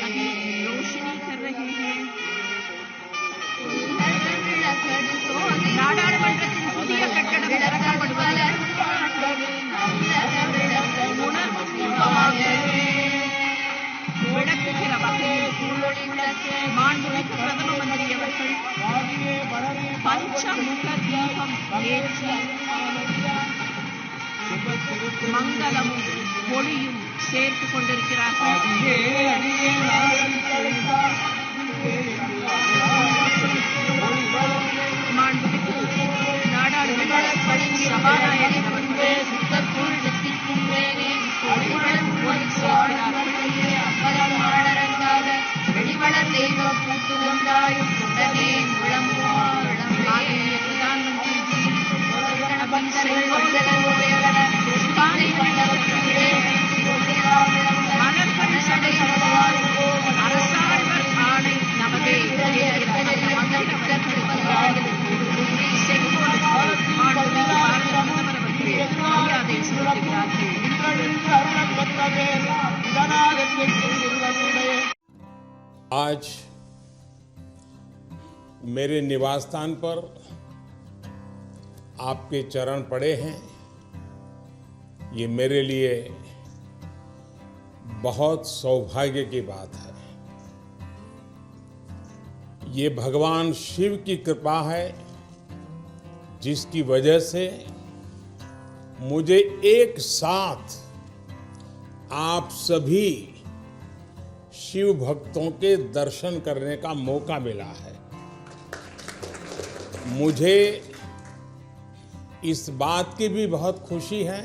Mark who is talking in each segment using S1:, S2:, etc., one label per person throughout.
S1: अभी रोशनी कर रहे हैं. நாடாளுமன்றத்தின் புதிய கட்டடம் திறக்கப்படுவதால் விளக்குகிற வகையில் மாண்புமிகு பிரதம மந்திரி அவர்கள் பஞ்சமுக தீபம் ஏற்றி மங்களமும் ஒளியும் சேர்த்துக் கொண்டிருக்கிறார்கள். மாண்புமிகு நாடாளுமன்ற சபாநாயகர் அவர்கள் வெளிவளர் தெய்வம் பூத்து ஒன்றாயும் உடனே ஆகிய பிரதானமந்திரி மலர்பணி சடை அரசாழ்வர் ஆணை நமதே மரியாதை செலுத்துகிறார்கள்.
S2: आज मेरे निवास स्थान पर आपके चरण पड़े हैं. ये मेरे लिए बहुत सौभाग्य की बात है. ये भगवान शिव की कृपा है जिसकी वजह से मुझे एक साथ आप सभी शिव भक्तों के दर्शन करने का मौका मिला है. मुझे इस बात की भी बहुत खुशी है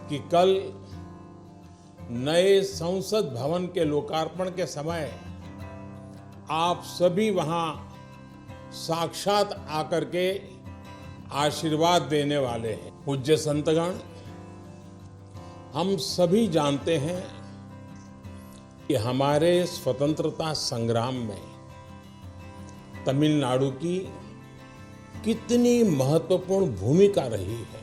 S2: कि कल नए संसद भवन के लोकार्पण के समय आप सभी वहां साक्षात आकर के आशीर्वाद देने वाले हैं. पूज्य संतगण, हम सभी जानते हैं कि हमारे स्वतंत्रता संग्राम में तमिलनाडु की कितनी महत्वपूर्ण भूमिका रही है.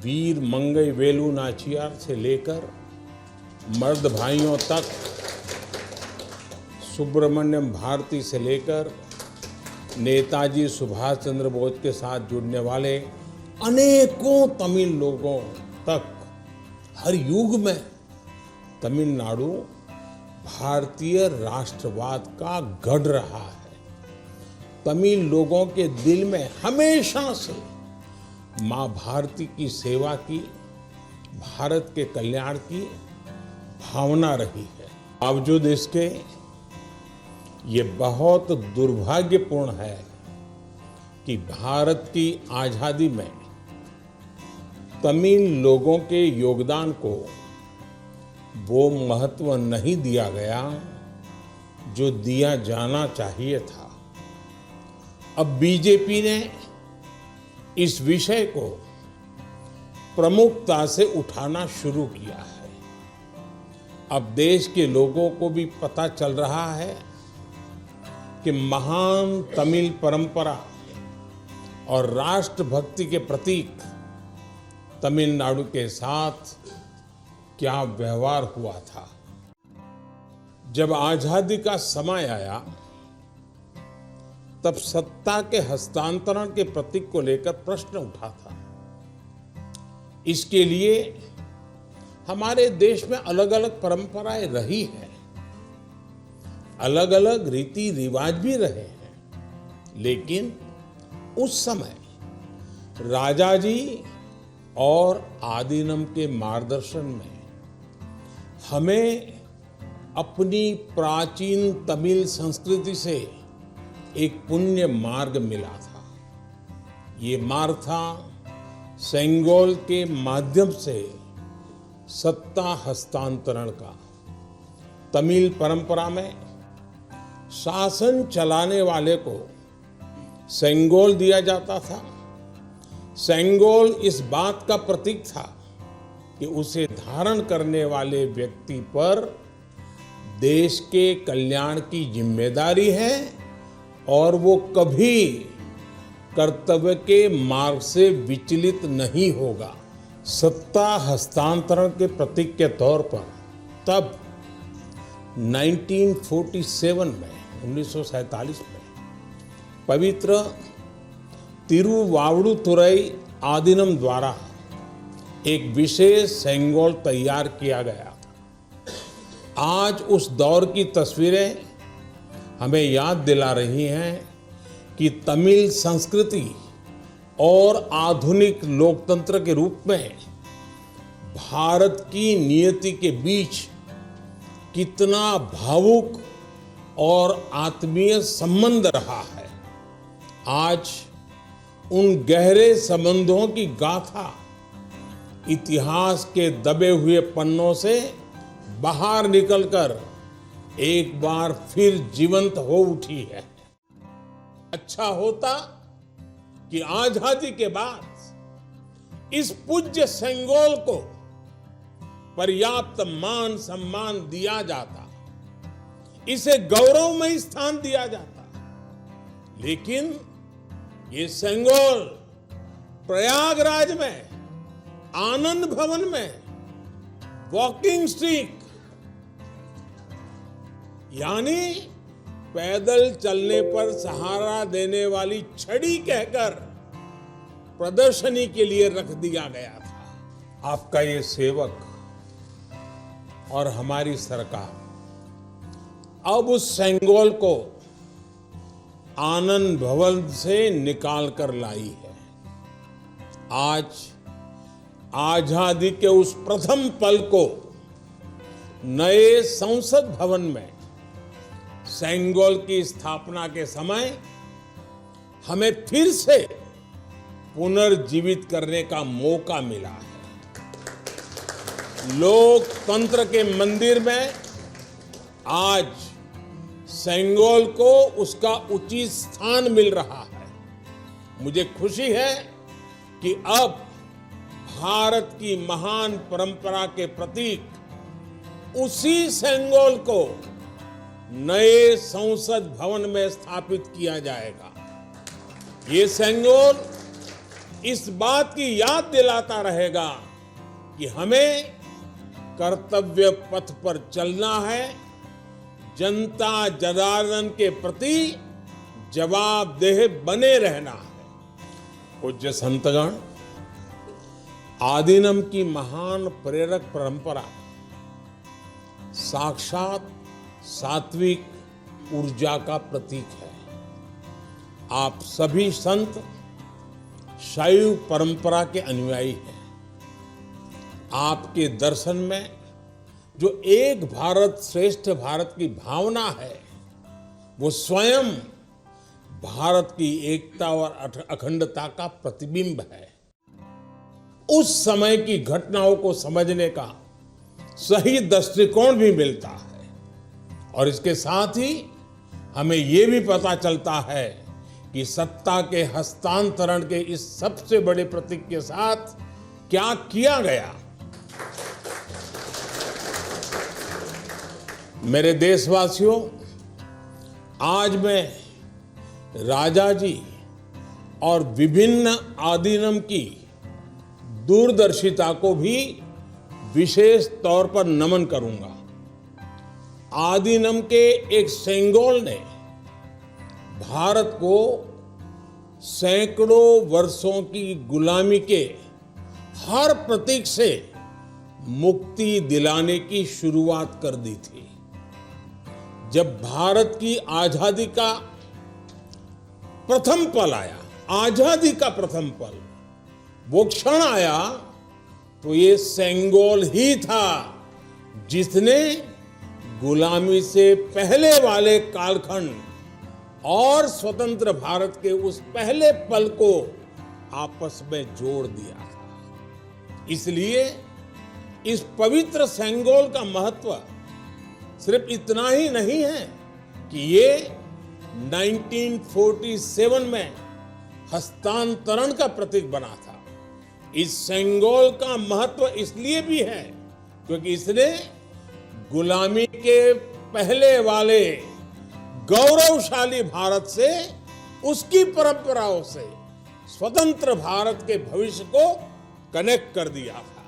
S2: वीर मंगई वेलु नाचियार से लेकर मर्द भाइयों तक, सुब्रमण्यम भारती से लेकर नेताजी सुभाष चंद्र बोस के साथ जुड़ने वाले अनेकों तमिल लोगों तक हर युग में तमिलनाडु भारतीय राष्ट्रवाद का गढ़ रहा है. तमिल लोगों के दिल में हमेशा से मां भारती की सेवा की, भारत के कल्याण की भावना रही है. बावजूद इसके ये बहुत दुर्भाग्यपूर्ण है कि भारत की आजादी में तमिल लोगों के योगदान को वो महत्व नहीं दिया गया जो दिया जाना चाहिए था. अब बीजेपी ने इस विषय को प्रमुखता से उठाना शुरू किया है. अब देश के लोगों को भी पता चल रहा है कि महान तमिल परंपरा और राष्ट्रभक्ति के प्रतीक तमिलनाडु के साथ क्या व्यवहार हुआ था. जब आजादी का समय आया तब सत्ता के हस्तांतरण के प्रतीक को लेकर प्रश्न उठा था. इसके लिए हमारे देश में अलग अलग परंपराएं रही हैं, अलग अलग रीति रिवाज भी रहे हैं. लेकिन उस समय राजा जी और आदीनम के मार्गदर्शन में हमें अपनी प्राचीन तमिल संस्कृति से एक पुण्य मार्ग मिला था. ये मार्ग था सेंगोल के माध्यम से सत्ता हस्तांतरण का. तमिल परंपरा में शासन चलाने वाले को सेंगोल दिया जाता था. सेंगोल इस बात का प्रतीक था कि उसे धारण करने वाले व्यक्ति पर देश के कल्याण की जिम्मेदारी है और वो कभी कर्तव्य के मार्ग से विचलित नहीं होगा. सत्ता हस्तांतरण के प्रतीक के तौर पर तब 1947 में 1947 में पवित्र तिरुवावड़ुतुरई आदीनम द्वारा एक विशेष सेंगोल तैयार किया गया। आज उस दौर की तस्वीरें हमें याद दिला रही हैं कि तमिल संस्कृति और आधुनिक लोकतंत्र के रूप में भारत की नियति के बीच कितना भावुक और आत्मीय संबंध रहा है। आज उन गहरे संबंधों की गाथा इतिहास के दबे हुए पन्नों से बाहर निकलकर एक बार फिर जीवंत हो उठी है। अच्छा होता कि आजादी के बाद इस पूज्य सेंगोल को पर्याप्त मान सम्मान दिया जाता, इसे गौरवमय स्थान दिया जाता, लेकिन ये सेंगोल प्रयागराज में आनंद भवन में वॉकिंग स्टिक यानी पैदल चलने पर सहारा देने वाली छड़ी कहकर प्रदर्शनी के लिए रख दिया गया था। आपका ये सेवक और हमारी सरकार अब उस सेंगोल को आनंद भवन से निकाल कर लाई है। आज आजादी के उस प्रथम पल को नए संसद भवन में सेंगोल की स्थापना के समय हमें फिर से पुनर्जीवित करने का मौका मिला है। लोकतंत्र के मंदिर में आज सेंगोल को उसका उचित स्थान मिल रहा है। मुझे खुशी है कि अब भारत की महान परंपरा के प्रतीक उसी सेंगोल को नए संसद भवन में स्थापित किया जाएगा। ये सेंगोल इस बात की याद दिलाता रहेगा कि हमें कर्तव्य पथ पर चलना है, जनता जनार्दन के प्रति जवाबदेह बने रहना है। पूज्य संतगण, आदीनम की महान प्रेरक परंपरा साक्षात सात्विक ऊर्जा का प्रतीक है। आप सभी संत शैव परंपरा के अनुयायी हैं। आपके दर्शन में जो एक भारत श्रेष्ठ भारत की भावना है, वो स्वयं भारत की एकता और अखंडता का प्रतिबिंब है। उस समय की घटनाओं को समझने का सही दृष्टिकोण भी मिलता है और इसके साथ ही हमें ये भी पता चलता है कि सत्ता के हस्तांतरण के इस सबसे बड़े प्रतीक के साथ क्या किया गया। मेरे देशवासियों, आज मैं राजा जी और विभिन्न आदीनम की दूरदर्शिता को भी विशेष तौर पर नमन करूंगा। आदीनम के एक सेंगोल ने भारत को सैकड़ों वर्षों की गुलामी के हर प्रतीक से मुक्ति दिलाने की शुरुआत कर दी थी। जब भारत की आजादी का प्रथम पल आया, आजादी का प्रथम पल, वो क्षण आया, तो ये सेंगोल ही था जिसने गुलामी से पहले वाले कालखंड और स्वतंत्र भारत के उस पहले पल को आपस में जोड़ दिया था। इसलिए इस पवित्र सेंगोल का महत्व सिर्फ इतना ही नहीं है कि ये 1947 में हस्तांतरण का प्रतीक बना था। इस सेंगोल का महत्व इसलिए भी है क्योंकि इसने गुलामी के पहले वाले गौरवशाली भारत से, उसकी परंपराओं से स्वतंत्र भारत के भविष्य को कनेक्ट कर दिया था।